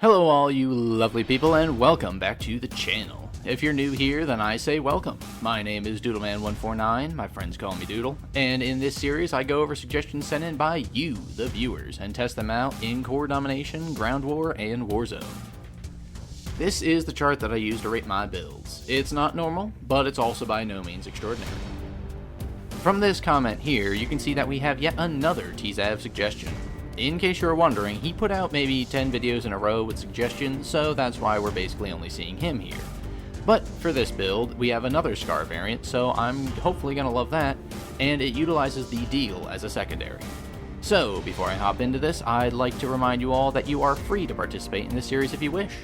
Hello all you lovely people and welcome back to the channel. If you're new here, then I say welcome. My name is Doodleman149, my friends call me Doodle, and in this series I go over suggestions sent in by you, the viewers, and test them out in Core Domination, Ground War, and Warzone. This is the chart that I use to rate my builds. It's not normal, but it's also by no means extraordinary. From this comment here, you can see that we have yet another TZAV suggestion. In case you're wondering, he put out maybe 10 videos in a row with suggestions, so that's why we're basically only seeing him here. But for this build, we have another Scar variant, so I'm hopefully going to love that, and it utilizes the Deagle as a secondary. So, before I hop into this, I'd like to remind you all that you are free to participate in this series if you wish.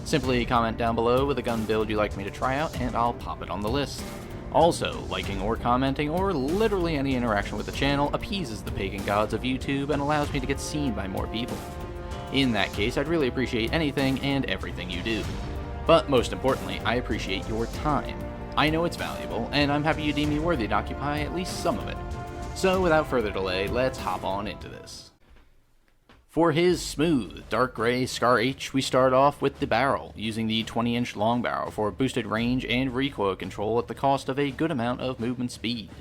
Simply comment down below with a gun build you'd like me to try out, and I'll pop it on the list. Also, liking or commenting or literally any interaction with the channel appeases the pagan gods of YouTube and allows me to get seen by more people. In that case, I'd really appreciate anything and everything you do. But most importantly, I appreciate your time. I know it's valuable, and I'm happy you deem me worthy to occupy at least some of it. So without further delay, let's hop on into this. For his smooth, dark gray Scar H, we start off with the barrel, using the 20-inch long barrel for boosted range and recoil control at the cost of a good amount of movement speed.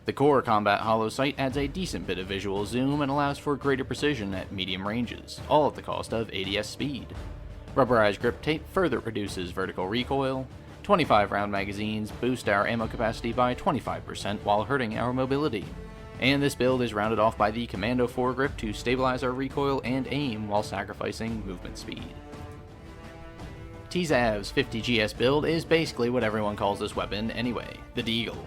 The core combat hollow sight adds a decent bit of visual zoom and allows for greater precision at medium ranges, all at the cost of ADS speed. Rubberized grip tape further reduces vertical recoil. 25-round magazines boost our ammo capacity by 25% while hurting our mobility. And this build is rounded off by the Commando foregrip to stabilize our recoil and aim while sacrificing movement speed. TZAV's 50GS build is basically what everyone calls this weapon anyway, the Deagle.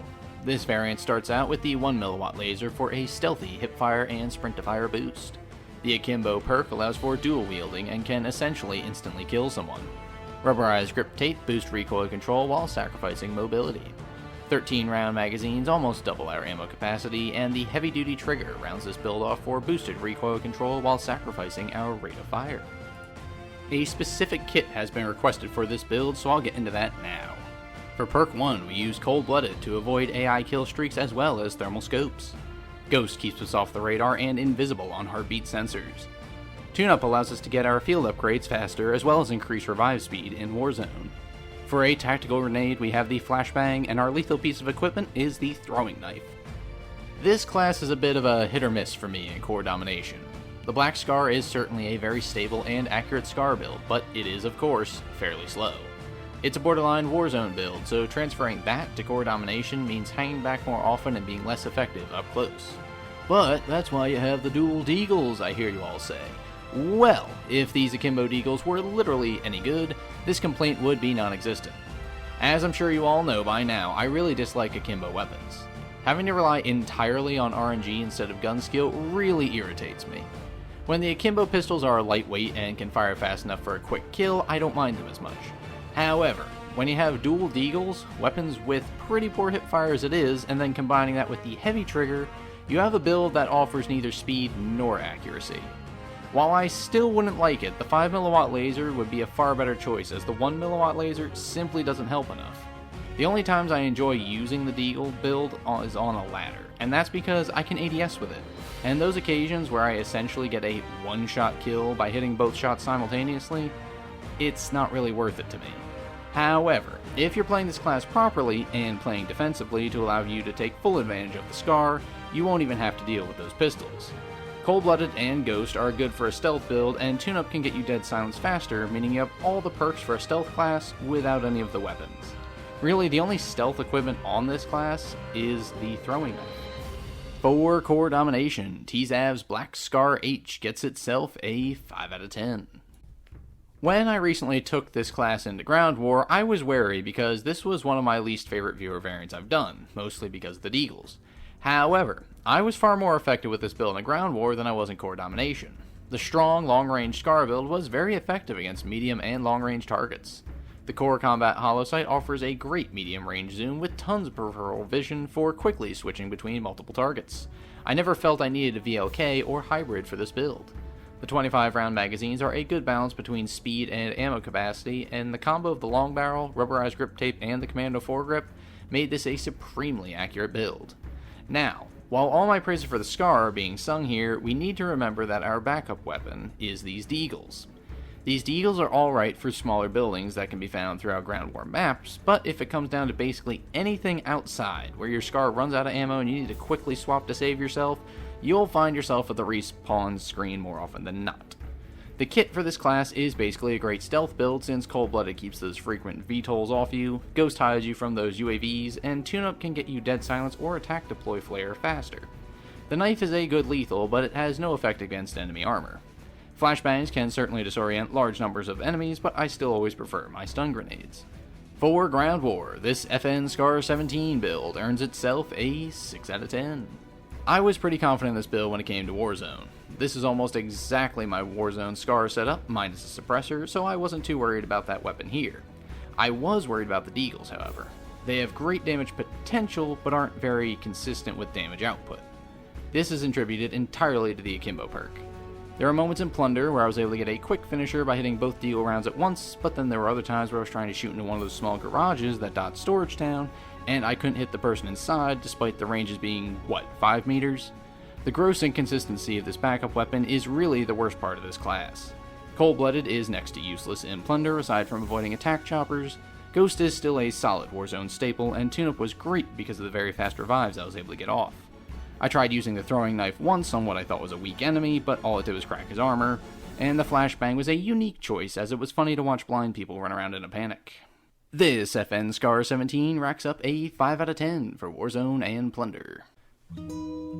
This variant starts out with the 1mW laser for a stealthy hipfire and sprint-to-fire boost. The Akimbo perk allows for dual wielding and can essentially instantly kill someone. Rubberized grip tape boosts recoil control while sacrificing mobility. 13-round magazines almost double our ammo capacity, and the heavy-duty trigger rounds this build off for boosted recoil control while sacrificing our rate of fire. A specific kit has been requested for this build, so I'll get into that now. For perk 1, we use Cold-Blooded to avoid AI kill streaks as well as thermal scopes. Ghost keeps us off the radar and invisible on heartbeat sensors. Tune-Up allows us to get our field upgrades faster as well as increase revive speed in Warzone. For a tactical grenade, we have the flashbang, and our lethal piece of equipment is the throwing knife. This class is a bit of a hit or miss for me in Core Domination. The Black Scar is certainly a very stable and accurate Scar build, but it is, of course, fairly slow. It's a borderline Warzone build, so transferring that to Core Domination means hanging back more often and being less effective up close. But that's why you have the dual Deagles, I hear you all say. Well, if these Akimbo Deagles were literally any good, this complaint would be non-existent. As I'm sure you all know by now, I really dislike Akimbo weapons. Having to rely entirely on RNG instead of gun skill really irritates me. When the Akimbo pistols are lightweight and can fire fast enough for a quick kill, I don't mind them as much. However, when you have dual Deagles, weapons with pretty poor hipfire as it is, and then combining that with the heavy trigger, you have a build that offers neither speed nor accuracy. While I still wouldn't like it, the 5mW laser would be a far better choice, as the 1mW laser simply doesn't help enough. The only times I enjoy using the Deagle build is on a ladder, and that's because I can ADS with it. And those occasions where I essentially get a one-shot kill by hitting both shots simultaneously, it's not really worth it to me. However, if you're playing this class properly and playing defensively to allow you to take full advantage of the Scar, you won't even have to deal with those pistols. Cold-Blooded and Ghost are good for a stealth build, and Tune-Up can get you dead silence faster, meaning you have all the perks for a stealth class without any of the weapons. Really, the only stealth equipment on this class is the throwing knife. For Core Domination, TZAV's Black Scar H gets itself a 5 out of 10. When I recently took this class into Ground War, I was wary because this was one of my least favorite viewer variants I've done, mostly because of the Deagles. However, I was far more effective with this build in Ground War than I was in Core Domination. The strong, long-range Scar build was very effective against medium and long-range targets. The Core Combat Hollow Sight offers a great medium-range zoom with tons of peripheral vision for quickly switching between multiple targets. I never felt I needed a VLK or hybrid for this build. The 25-round magazines are a good balance between speed and ammo capacity, and the combo of the long barrel, rubberized grip tape, and the Commando foregrip made this a supremely accurate build. Now, while all my praises for the Scar are being sung here, we need to remember that our backup weapon is these Deagles. These Deagles are alright for smaller buildings that can be found throughout ground war maps, but if it comes down to basically anything outside, where your SCAR runs out of ammo and you need to quickly swap to save yourself, you'll find yourself at the respawn screen more often than not. The kit for this class is basically a great stealth build since Cold-Blooded keeps those frequent VTOLs off you, Ghost hides you from those UAVs, and Tune-Up can get you dead silence or attack deploy flare faster. The knife is a good lethal, but it has no effect against enemy armor. Flashbangs can certainly disorient large numbers of enemies, but I still always prefer my stun grenades. For Ground War, this FN SCAR 17 build earns itself a 6 out of 10. I was pretty confident in this build when it came to Warzone. This is almost exactly my Warzone SCAR setup, minus a suppressor, so I wasn't too worried about that weapon here. I was worried about the Deagles, however. They have great damage potential, but aren't very consistent with damage output. This is attributed entirely to the Akimbo perk. There are moments in Plunder where I was able to get a quick finisher by hitting both Deagle rounds at once, but then there were other times where I was trying to shoot into one of those small garages that dot Storage Town, and I couldn't hit the person inside despite the ranges being, 5 meters? The gross inconsistency of this backup weapon is really the worst part of this class. Cold-Blooded is next to useless in Plunder aside from avoiding attack choppers, Ghost is still a solid Warzone staple, and Tune-Up was great because of the very fast revives I was able to get off. I tried using the throwing knife once on what I thought was a weak enemy, but all it did was crack his armor, and the flashbang was a unique choice as it was funny to watch blind people run around in a panic. This FN SCAR 17 racks up a 5 out of 10 for Warzone and Plunder.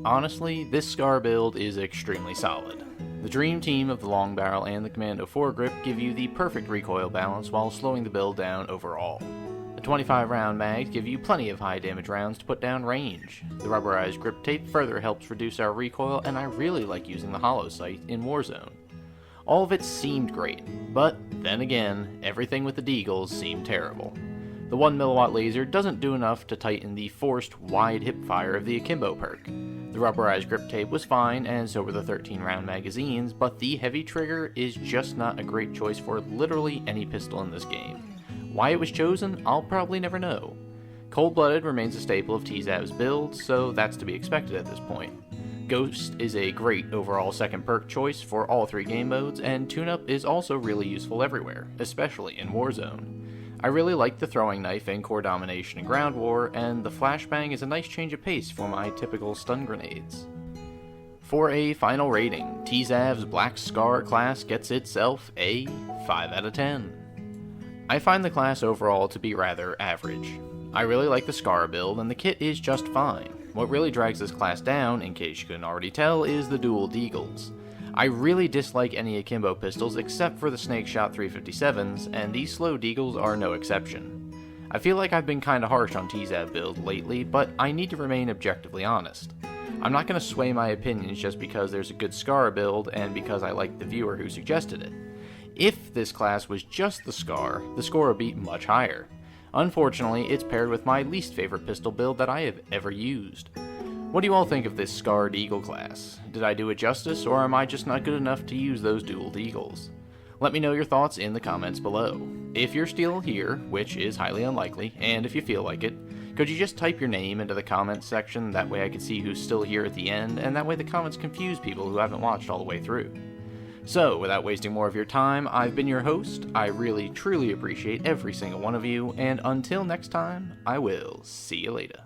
Honestly, this SCAR build is extremely solid. The dream team of the long barrel and the Commando foregrip give you the perfect recoil balance while slowing the build down overall. The 25 round mags give you plenty of high damage rounds to put down range. The rubberized grip tape further helps reduce our recoil, and I really like using the hollow sight in Warzone. All of it seemed great, but then again, everything with the Deagles seemed terrible. The 1mW laser doesn't do enough to tighten the forced wide hipfire of the Akimbo perk. The rubberized grip tape was fine, and so were the 13 round magazines, but the heavy trigger is just not a great choice for literally any pistol in this game. Why it was chosen, I'll probably never know. Cold-Blooded remains a staple of TZAVs builds, so that's to be expected at this point. Ghost is a great overall second perk choice for all 3 game modes, and Tune-Up is also really useful everywhere, especially in Warzone. I really like the throwing knife in Core Domination and Ground War, and the flashbang is a nice change of pace for my typical stun grenades. For a final rating, TZAV's Black SCAR class gets itself a 5 out of 10. I find the class overall to be rather average. I really like the SCAR build, and the kit is just fine. What really drags this class down, in case you couldn't already tell, is the dual Deagles. I really dislike any Akimbo pistols except for the Snake Shot 357s, and these slow Deagles are no exception. I feel like I've been kinda harsh on TZAV build lately, but I need to remain objectively honest. I'm not going to sway my opinions just because there's a good SCAR build and because I like the viewer who suggested it. If this class was just the SCAR, the score would be much higher. Unfortunately, it's paired with my least favorite pistol build that I have ever used. What do you all think of this SCAR Deagle class? Did I do it justice, or am I just not good enough to use those dual Deagles? Let me know your thoughts in the comments below. If you're still here, which is highly unlikely, and if you feel like it, could you just type your name into the comments section, that way I can see who's still here at the end, and that way the comments confuse people who haven't watched all the way through. So, without wasting more of your time, I've been your host. I really, truly appreciate every single one of you, and until next time, I will see you later.